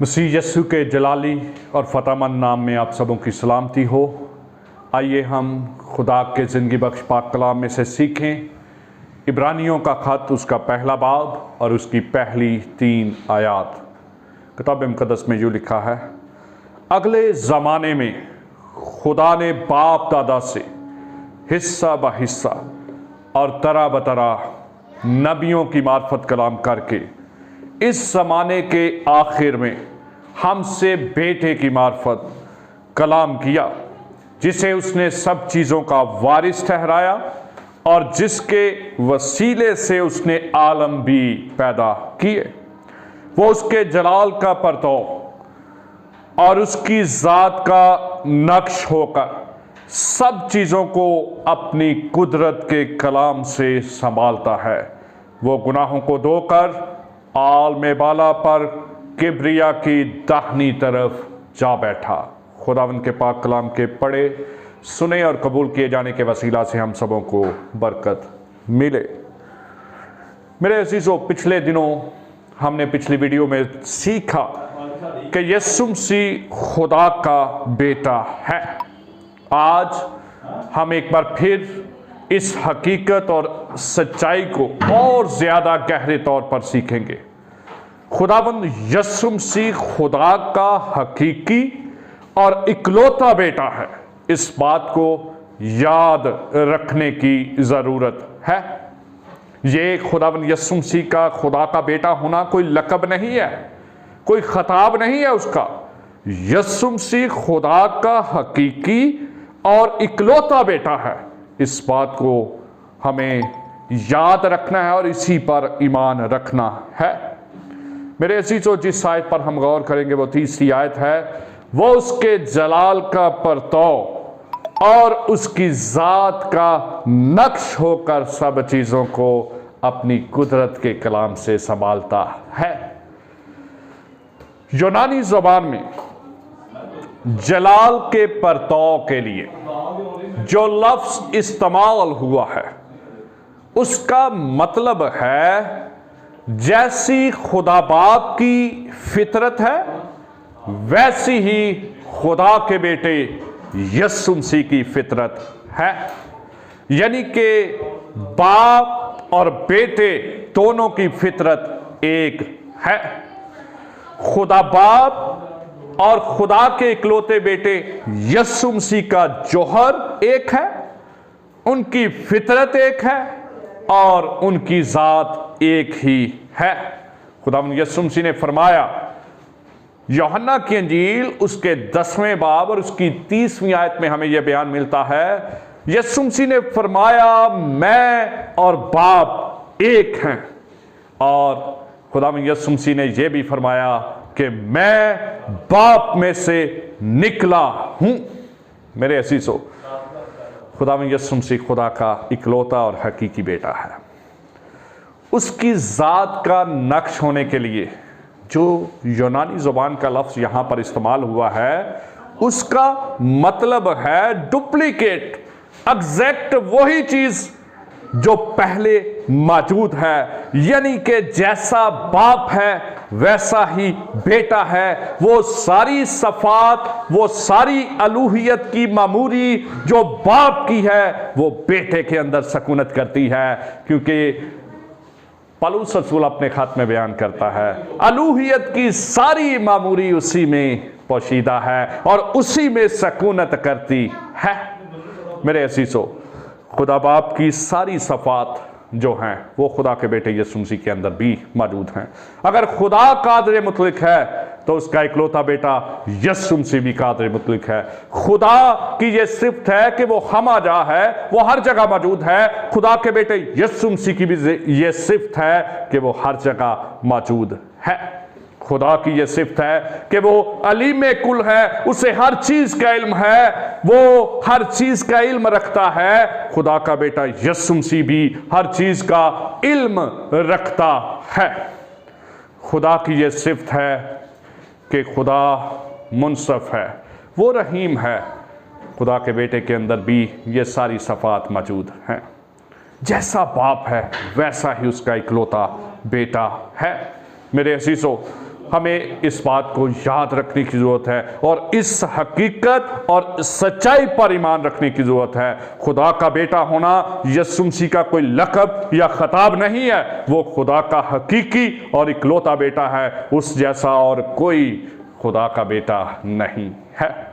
मसीह यस्सु के जलाली और फतेहमंद नाम में आप सबों की सलामती हो। आइए हम खुदा के ज़िंदगी बख्श पाक कलाम में से सीखें। इब्रानियों का ख़त उसका पहला बाब और उसकी पहली 3 आयात। किताब मुक़द्दस में यूँ लिखा है, अगले ज़माने में खुदा ने बाप दादा से हिस्सा ब हिस्सा और तरह ब तरह नबियों की मार्फत कलाम करके इस ज़माने के आखिर में हमसे बेटे की मार्फत कलाम किया, जिसे उसने सब चीज़ों का वारिस ठहराया और जिसके वसीले से उसने आलम भी पैदा किए। वो उसके जलाल का परतौ और उसकी ज़ात का नक्श होकर सब चीज़ों को अपनी कुदरत के कलाम से संभालता है। वो गुनाहों को धोकर आलम बाला पर किब्रिया की दाहिनी तरफ जा बैठा। खुदावंद के पाक कलाम के पढ़े, सुने और कबूल किए जाने के वसीला से हम सबों को बरकत मिले। मेरे अजीज़ों, पिछले दिनों हमने पिछली वीडियो में सीखा कि यीशु मसीह खुदा का बेटा है। आज हम एक बार फिर इस हकीकत और सच्चाई को और ज़्यादा गहरे तौर पर सीखेंगे। खुदावंद यीशु मसीह खुदा का हकीकी और इकलौता बेटा है। इस बात को याद रखने की ज़रूरत है। ये खुदावंद यीशु मसीह का खुदा का बेटा होना कोई लक़ब नहीं है, कोई खिताब नहीं है उसका। यीशु मसीह खुदा का हकीकी और इकलौता बेटा है। इस बात को हमें याद रखना है और इसी पर ईमान रखना है। मेरे अजीज़ों, जिस आयत पर हम गौर करेंगे वो 3री आयत है। वो उसके जलाल का परतौ और उसकी ज़ात का नक्श होकर सब चीज़ों को अपनी कुदरत के कलाम से संभालता है। यूनानी ज़बान में जलाल के परतौ के लिए जो लफ्ज़ इस्तेमाल हुआ है उसका मतलब है जैसी खुदा बाप की फितरत है वैसी ही खुदा के बेटे यीशु मसीह की फितरत है। यानी कि बाप और बेटे दोनों की फितरत एक है। खुदा बाप और खुदा के इकलौते बेटे यीशु मसीह का जौहर एक है, उनकी फितरत एक है और उनकी ज़ात एक ही है। खुदावंद यीशु मसीह ने फरमाया, यूहन्ना की अंजील उसके 10वें बाब और उसकी 30वीं आयत में हमें यह बयान मिलता है। यीशु मसीह ने फरमाया, मैं और बाप एक हैं। और खुदावंद यीशु मसीह ने यह भी फरमाया कि मैं बाप में से निकला हूं। मेरे अजीज़ों, खुदावंद यीशु मसीह खुदा का इकलौता और हकीकी बेटा है। उसकी ज़ात का नक्श होने के लिए जो यूनानी ज़ुबान का लफ्ज़ यहाँ पर इस्तेमाल हुआ है उसका मतलब है डुप्लीकेट, एग्जैक्ट वही चीज़ जो पहले मौजूद है। यानी कि जैसा बाप है वैसा ही बेटा है। वो सारी सफ़ात, वो सारी अलूहियत की मामूरी जो बाप की है वो बेटे के अंदर सकूनत करती है। क्योंकि पौलुस रसूल अपने ख़त में बयान करता है, अलूहियत की सारी मामूरी उसी में पोशीदा है और उसी में सकूनत करती है। मेरे अजीज़ों, खुदा बाप की सारी सफ़ात जो हैं वो खुदा के बेटे यीशु मसीह के अंदर भी मौजूद हैं। अगर खुदा कादिर मुतलक है तो उसका इकलौता बेटा यीशु मसीह भी कादिर मुतलक है। खुदा की ये सिफत है कि वो हमाजा है, वो हर जगह मौजूद है। खुदा के बेटे यीशु मसीह की भी ये सिफत है कि वो हर जगह मौजूद है। खुदा की ये सिफत है कि वो अलीम कुल है, उसे हर चीज़ का इल्म है, वो हर चीज़ का इल्म रखता है। खुदा का बेटा यीशु मसीह भी हर चीज़ का इल्म रखता है। खुदा की ये सिफत है कि खुदा मुनसफ है, वो रहीम है। खुदा के बेटे के अंदर भी ये सारी सफ़ात मौजूद हैं। जैसा बाप है वैसा ही उसका इकलौता बेटा है। मेरे अजीज़ों, हमें इस बात को याद रखने की ज़रूरत है और इस हकीकत और सच्चाई पर ईमान रखने की ज़रूरत है। खुदा का बेटा होना यीशु मसीह का कोई लक़ब या खिताब नहीं है, वो खुदा का हकीकी और इकलौता बेटा है, उस जैसा और कोई खुदा का बेटा नहीं है।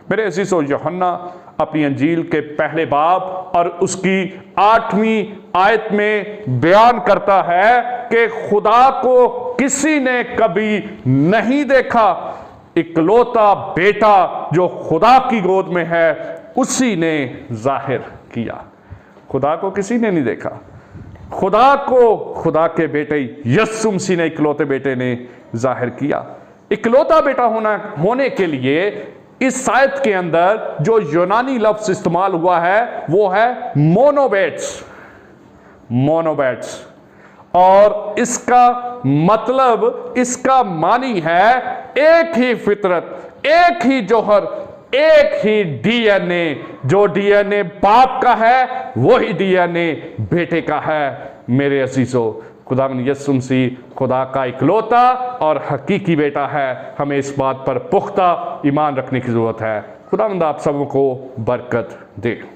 मेरे अज़ीज़ों, यूहन्ना अपनी अंजील के पहले बाब और उसकी 8वीं आयत में बयान करता है कि खुदा को किसी ने कभी नहीं देखा, इकलौता बेटा जो खुदा की गोद में है उसी ने जाहिर किया। खुदा को किसी ने नहीं देखा, खुदा को खुदा के बेटे यीशु मसीह ने, इकलौते बेटे ने जाहिर किया। इकलौता बेटा होने के लिए इस आयत के अंदर जो यूनानी लफ्ज इस्तेमाल हुआ है वो है मोनोबैट्स, और इसका मतलब, इसका मानी है एक ही फितरत, एक ही जौहर, एक ही डीएनए। जो डीएनए बाप का है वही डीएनए बेटे का है। मेरे अजीजों, खुदावंद यीशु मसीह खुदा का इकलौता और हकीकी बेटा है। हमें इस बात पर पुख्ता ईमान रखने की जरूरत है। खुदावंद आप सबको बरकत दे।